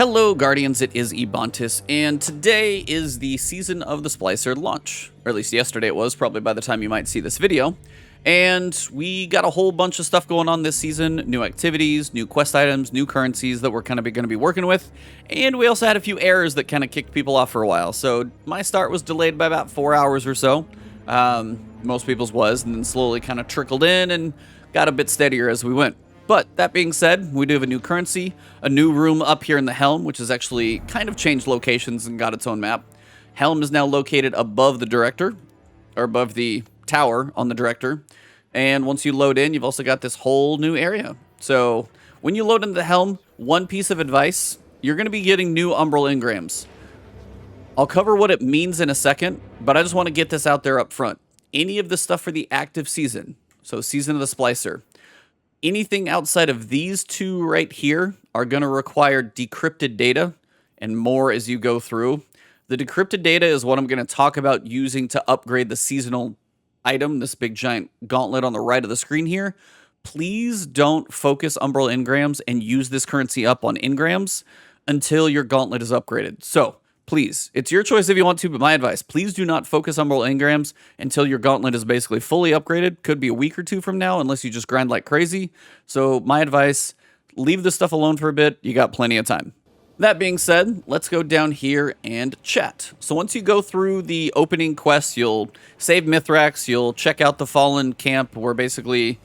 Hello Guardians, it is Ebontis, and today is the Season of the Splicer launch. Or at least yesterday it was, probably by the time you might see this video. And we got a whole bunch of stuff going on this season, new activities, new quest items, new currencies that we're kind of going to be working with. And we also had a few errors that kind of kicked people off for a while. So my start was delayed by about 4 hours or so. Most people's was, and then slowly kind of trickled in and got a bit steadier as we went. But that being said, we do have a new currency, a new room up here in the Helm, which has actually kind of changed locations and got its own map. Helm is now located above the Director, or above the tower on the Director. And once you load in, you've also got this whole new area. So when you load into the Helm, one piece of advice, you're going to be getting new Umbral engrams. I'll cover what it means in a second, but I just want to get this out there up front. Any of the stuff for the active season, so Season of the Splicer, anything outside of these two right here are going to require decrypted data and more as you go through. The decrypted data is what I'm going to talk about using to upgrade the seasonal item, this big giant gauntlet on the right of the screen here. Please don't focus Umbral engrams and use this currency up on engrams until your gauntlet is upgraded. So please, it's your choice if you want to, but my advice, please do not focus Umbral engrams until your gauntlet is basically fully upgraded. Could be a week or two from now, unless you just grind like crazy. So my advice, leave this stuff alone for a bit. You got plenty of time. That being said, let's go down here and chat. So once you go through the opening quests, you'll save Mithrax, you'll check out the Fallen camp, where basically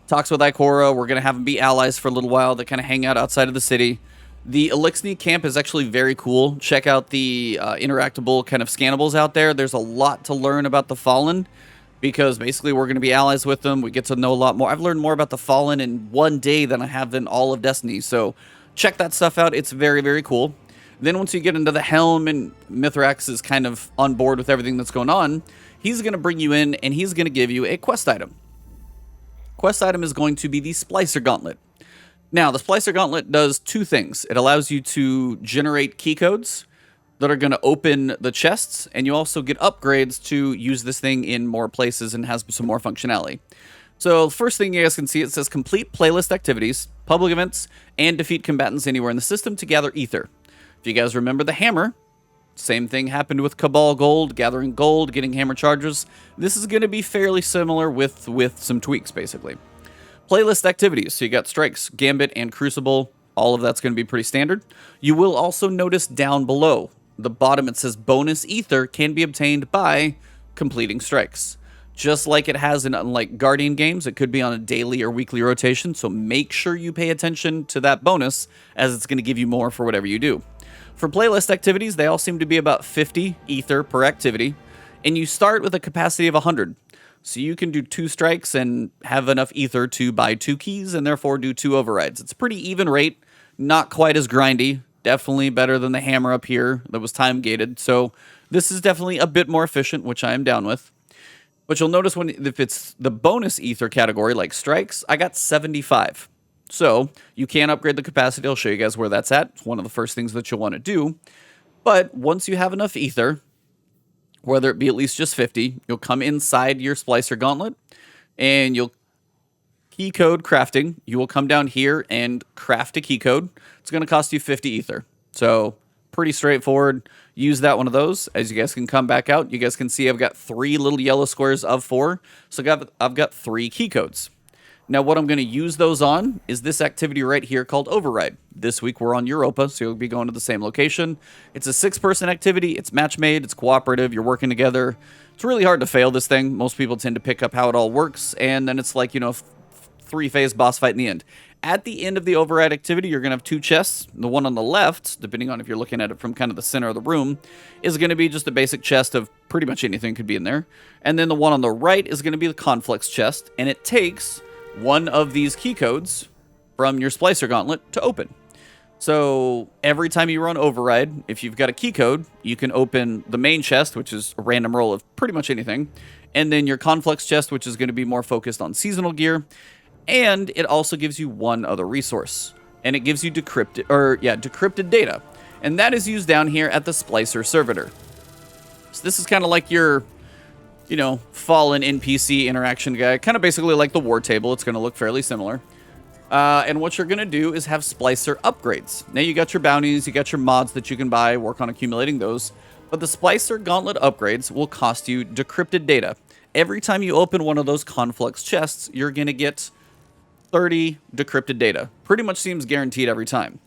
talks with Ikora. We're going to have them be allies for a little while. They kind of hang out outside of the city. The Elixni camp is actually very cool. Check out the interactable kind of scannables out there. There's a lot to learn about the Fallen, because basically we're going to be allies with them. We get to know a lot more. I've learned more about the Fallen in one day than I have in all of Destiny. So check that stuff out. It's very, very cool. Then once you get into the Helm and Mithrax is kind of on board with everything that's going on, he's going to bring you in and he's going to give you a quest item. Quest item is going to be the Splicer Gauntlet. Now, the Splicer Gauntlet does two things. It allows you to generate key codes that are going to open the chests, and you also get upgrades to use this thing in more places and has some more functionality. So, first thing you guys can see, it says complete playlist activities, public events, and defeat combatants anywhere in the system to gather ether. If you guys remember the hammer, same thing happened with Cabal Gold, gathering gold, getting hammer charges. This is going to be fairly similar with some tweaks, basically. Playlist activities, so you got Strikes, Gambit, and Crucible. All of that's going to be pretty standard. You will also notice down below, the bottom, it says bonus ether can be obtained by completing Strikes. Just like it has in like Guardian games, it could be on a daily or weekly rotation, so make sure you pay attention to that bonus, as it's going to give you more for whatever you do. For playlist activities, they all seem to be about 50 ether per activity, and you start with a capacity of 100. So you can do 2 strikes and have enough ether to buy 2 keys and therefore do 2 overrides. It's a pretty even rate, not quite as grindy, definitely better than the hammer up here that was time gated. So this is definitely a bit more efficient, which I am down with. But you'll notice if it's the bonus ether category like strikes, I got 75. So you can upgrade the capacity. I'll show you guys where that's at. It's one of the first things that you'll want to do. But once you have enough ether, whether it be at least just 50, you'll come inside your Splicer Gauntlet, and you'll key code crafting. You will come down here and craft a key code. It's going to cost you 50 ether. So pretty straightforward. Use that one of those. As you guys can come back out, you guys can see I've got 3 little yellow squares of 4. So I've got 3 key codes. Now, what I'm going to use those on is this activity right here called Override. This week, we're on Europa, so you'll be going to the same location. It's a 6-person activity. It's match-made. It's cooperative. You're working together. It's really hard to fail this thing. Most people tend to pick up how it all works, and then it's like, 3-phase boss fight in the end. At the end of the Override activity, you're going to have 2 chests. The one on the left, depending on if you're looking at it from kind of the center of the room, is going to be just a basic chest of pretty much anything could be in there. And then the one on the right is going to be the Conflux Chest, and it takes one of these key codes from your Splicer Gauntlet to open. So every time you run Override, if you've got a key code, you can open the main chest, which is a random roll of pretty much anything, and then your Conflux Chest, which is going to be more focused on seasonal gear, and it also gives you one other resource, and it gives you decrypted data, and that is used down here at the Splicer Servitor. So this is kind of like your Fallen NPC interaction guy. Kind of basically like the war table. It's going to look fairly similar. And what you're going to do is have Splicer upgrades. Now you got your bounties, you got your mods that you can buy, work on accumulating those. But the Splicer Gauntlet upgrades will cost you Decrypted Data. Every time you open one of those Conflux Chests, you're going to get 30 Decrypted Data. Pretty much seems guaranteed every time.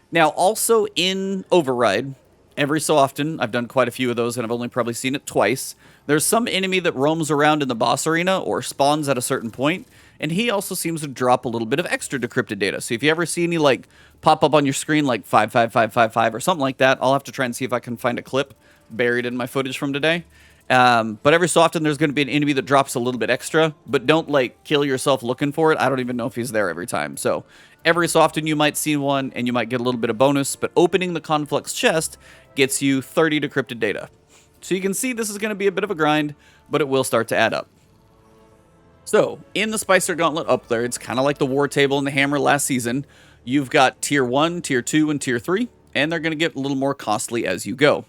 Now, also in Override, every so often, I've done quite a few of those and I've only probably seen it twice, there's some enemy that roams around in the boss arena or spawns at a certain point, and he also seems to drop a little bit of extra decrypted data. So if you ever see any like pop up on your screen like 55555 or something like that, I'll have to try and see if I can find a clip buried in my footage from today. But every so often there's going to be an enemy that drops a little bit extra, but don't like kill yourself looking for it. I don't even know if he's there every time. So every so often you might see one and you might get a little bit of bonus, but opening the Conflux chest gets you 30 decrypted data. So you can see this is going to be a bit of a grind, but it will start to add up. So in the Splicer Gauntlet up there, it's kind of like the War Table and the Hammer last season. You've got Tier 1, Tier 2, and Tier 3, and they're going to get a little more costly as you go.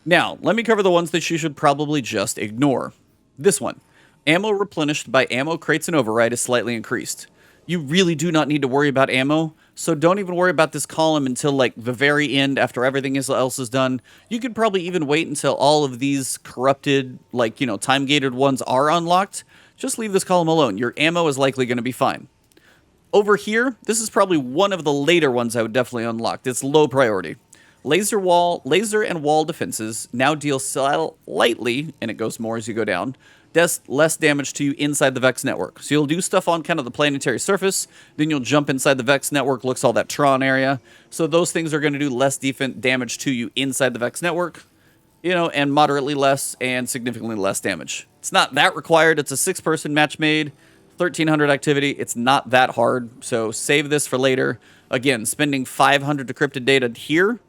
Now, let me cover the ones that you should probably just ignore. This one, ammo replenished by ammo crates and override is slightly increased. You really do not need to worry about ammo, so don't even worry about this column until like the very end after everything else is done. You could probably even wait until all of these corrupted, like, you know, time-gated ones are unlocked. Just leave this column alone. Your ammo is likely going to be fine. Over here, this is probably one of the later ones I would definitely unlock. It's low priority. Laser and wall defenses now deal slightly, and it goes more as you go down, less damage to you inside the Vex network. So you'll do stuff on kind of the planetary surface, then you'll jump inside the Vex network, looks all that Tron area. So those things are going to do less damage to you inside the Vex network, you know, and moderately less and significantly less damage. It's not that required. It's a 6-person match made, 1,300 activity. It's not that hard, so save this for later. Again, spending 500 decrypted data here,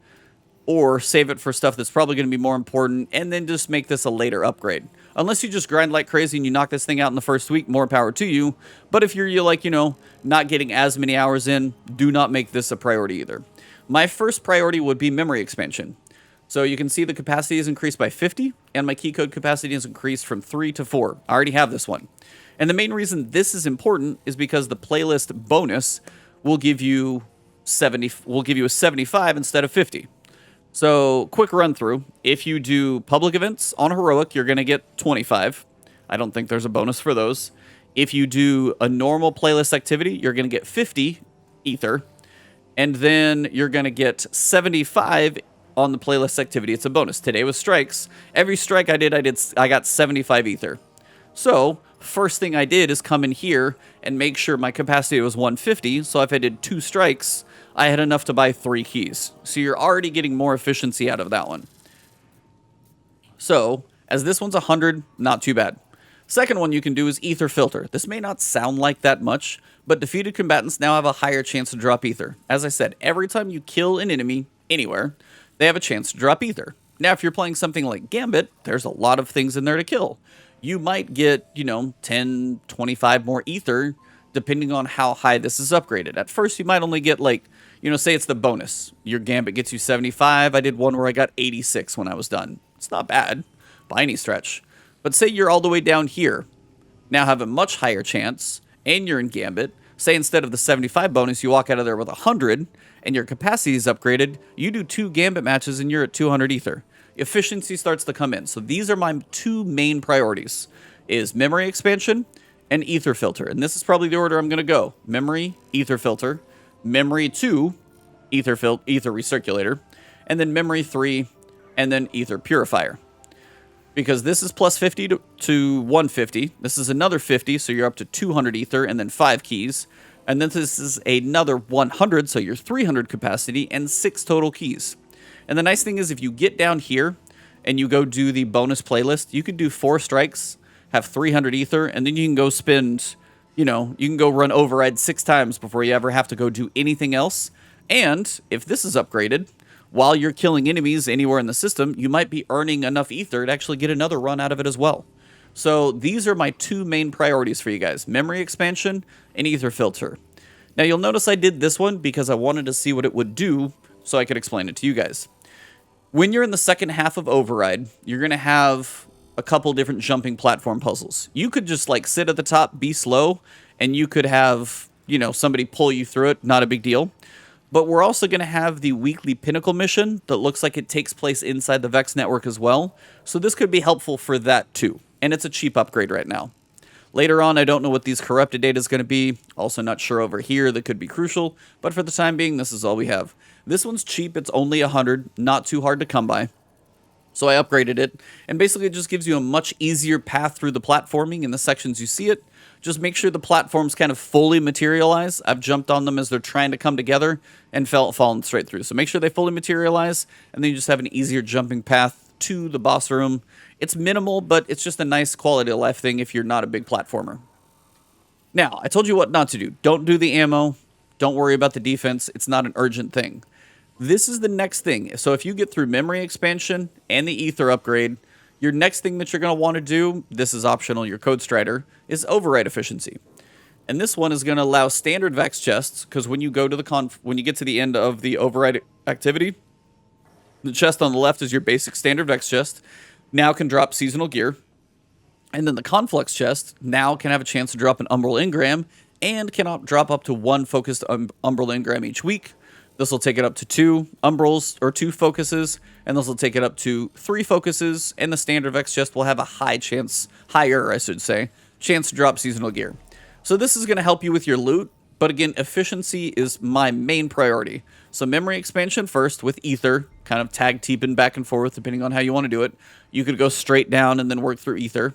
or save it for stuff that's probably going to be more important, and then just make this a later upgrade. Unless you just grind like crazy and you knock this thing out in the first week, more power to you. But if you're like, you know, not getting as many hours in, do not make this a priority either. My first priority would be memory expansion. So you can see the capacity is increased by 50, and my key code capacity is increased from 3 to 4. I already have this one. And the main reason this is important is because the playlist bonus will give you a 75 instead of 50. So, quick run through. If you do public events on Heroic, you're going to get 25. I don't think there's a bonus for those. If you do a normal playlist activity, you're going to get 50 ether. And then you're going to get 75 on the playlist activity. It's a bonus. Today was strikes. Every strike I got 75 ether. So, first thing I did is come in here and make sure my capacity was 150. So if I did 2 strikes, I had enough to buy 3 keys. So you're already getting more efficiency out of that one. So, as this one's 100, not too bad. Second one you can do is Ether Filter. This may not sound like that much, but defeated combatants now have a higher chance to drop Ether. As I said, every time you kill an enemy anywhere, they have a chance to drop Ether. Now, if you're playing something like Gambit, there's a lot of things in there to kill. You might get, you know, 10, 25 more Ether, depending on how high this is upgraded. At first, you might only get, like, you know, say it's the bonus. Your Gambit gets you 75. I did one where I got 86 when I was done. It's not bad by any stretch. But say you're all the way down here. Now have a much higher chance, and you're in Gambit. Say instead of the 75 bonus, you walk out of there with 100, and your capacity is upgraded. You do 2 Gambit matches, and you're at 200 Ether. Efficiency starts to come in. So these are my 2 main priorities, is memory expansion and Ether Filter. And this is probably the order I'm going to go. Memory, Ether Filter, Memory 2, Ether Recirculator, and then Memory 3, and then Ether Purifier. Because this is plus 50 to 150. This is another 50, so you're up to 200 Ether, and then 5 keys. And then this is another 100, so you're 300 capacity, and 6 total keys. And the nice thing is if you get down here and you go do the bonus playlist, you could do 4 strikes, have 300 Ether, and then you can go spend, you know, you can go run override 6 times before you ever have to go do anything else. And if this is upgraded, while you're killing enemies anywhere in the system, you might be earning enough Ether to actually get another run out of it as well. So these are my 2 main priorities for you guys, memory expansion and Ether Filter. Now you'll notice I did this one because I wanted to see what it would do so I could explain it to you guys. When you're in the second half of Override, you're going to have a couple different jumping platform puzzles. You could just like sit at the top, be slow, and you could have somebody pull you through it, not a big deal. But we're also going to have the weekly Pinnacle mission that looks like it takes place inside the Vex network as well. So this could be helpful for that too. And it's a cheap upgrade right now. Later on, I don't know what these corrupted data is going to be. Also not sure over here. That could be crucial. But for the time being, this is all we have. This one's cheap. It's only 100. Not too hard to come by. So I upgraded it. And basically it just gives you a much easier path through the platforming in the sections you see it. Just make sure the platforms kind of fully materialize. I've jumped on them as they're trying to come together and fallen straight through. So make sure they fully materialize. And then you just have an easier jumping path to the boss room. It's minimal, but it's just a nice quality of life thing if you're not a big platformer. Now, I told you what not to do. Don't do the ammo. Don't worry about the defense. It's not an urgent thing. This is the next thing. So if you get through memory expansion and the ether upgrade, your next thing that you're going to want to do, this is optional, your code strider, is override efficiency. And this one is going to allow standard Vex chests, because when you go to when you get to the end of the override activity, the chest on the left is your basic standard Vex chest, now can drop seasonal gear. And then the Conflux chest now can have a chance to drop an Umbral Engram and can drop up to one focused Umbral Engram each week. This will take it up to 2 Umbrals, or 2 focuses, and this will take it up to 3 focuses, and the standard Vex chest will have a higher chance to drop seasonal gear. So this is going to help you with your loot, but again, efficiency is my main priority. So memory expansion first with ether, kind of tag teeping back and forth depending on how you want to do it. You could go straight down and then work through ether.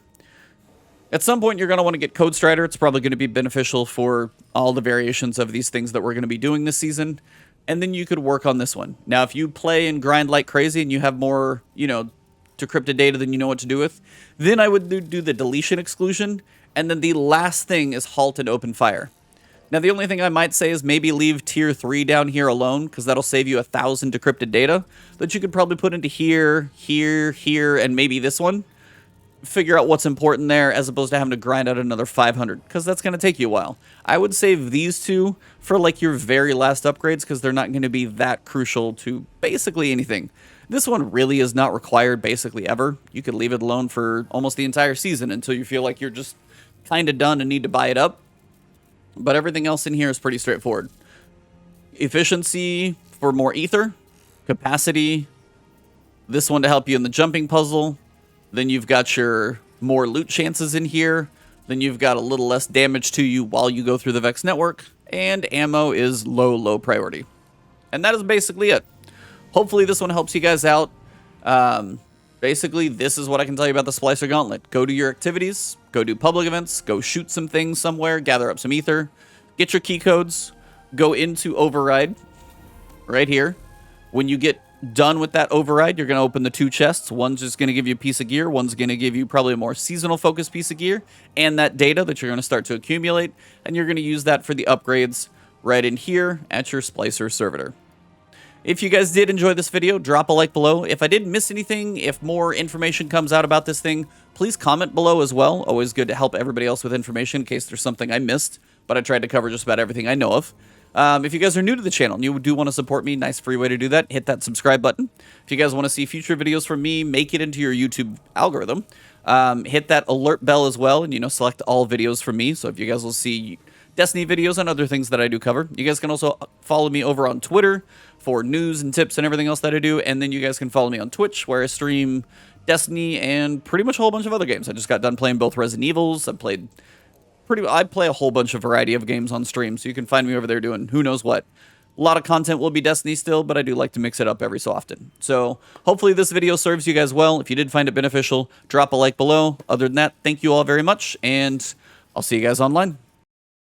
At some point, you're going to want to get Code Strider. It's probably going to be beneficial for all the variations of these things that we're going to be doing this season. And then you could work on this one. Now, if you play and grind like crazy and you have more, decrypted data than you know what to do with, then I would do the deletion exclusion. And then the last thing is halt and open fire. Now, the only thing I might say is maybe leave tier 3 down here alone, because that'll save you 1,000 decrypted data that you could probably put into here, here, and maybe this one. Figure out what's important there as opposed to having to grind out another 500, because that's going to take you a while. I would save these 2 for like your very last upgrades, because they're not going to be that crucial to basically anything. This one really is not required basically ever. You could leave it alone for almost the entire season until you feel like you're just kind of done and need to buy it up. But everything else in here is pretty straightforward. Efficiency for more ether, capacity, this one to help you in the jumping puzzle. Then you've got your more loot chances in here. Then you've got a little less damage to you while you go through the Vex network. And ammo is low priority. And that is basically it. Hopefully this one helps you guys out. Basically, this is what I can tell you about the Splicer Gauntlet. Go do your activities. Go do public events. Go shoot some things somewhere. Gather up some ether. Get your key codes. Go into override. Right here. When you get done with that override, you're going to open the 2 chests. One's just going to give you a piece of gear. One's going to give you probably a more seasonal focused piece of gear. And that data that you're going to start to accumulate. And you're going to use that for the upgrades right in here at your Splicer Servitor. If you guys did enjoy this video, drop a like below. If I didn't miss anything, if more information comes out about this thing, please comment below as well. Always good to help everybody else with information in case there's something I missed. But I tried to cover just about everything I know of. If you guys are new to the channel and you do want to support me, nice free way to do that, hit that subscribe button. If you guys want to see future videos from me, make it into your YouTube algorithm. Hit that alert bell as well and, select all videos from me. So if you guys will see Destiny videos and other things that I do cover. You guys can also follow me over on Twitter for news and tips and everything else that I do. And then you guys can follow me on Twitch where I stream Destiny and pretty much a whole bunch of other games. I just got done playing both Resident Evils. I play a whole bunch of variety of games on stream, so you can find me over there doing who knows what. A lot of content will be Destiny still, but I do like to mix it up every so often. So hopefully this video serves you guys well. If you did find it beneficial, drop a like below. Other than that, thank you all very much, and I'll see you guys online.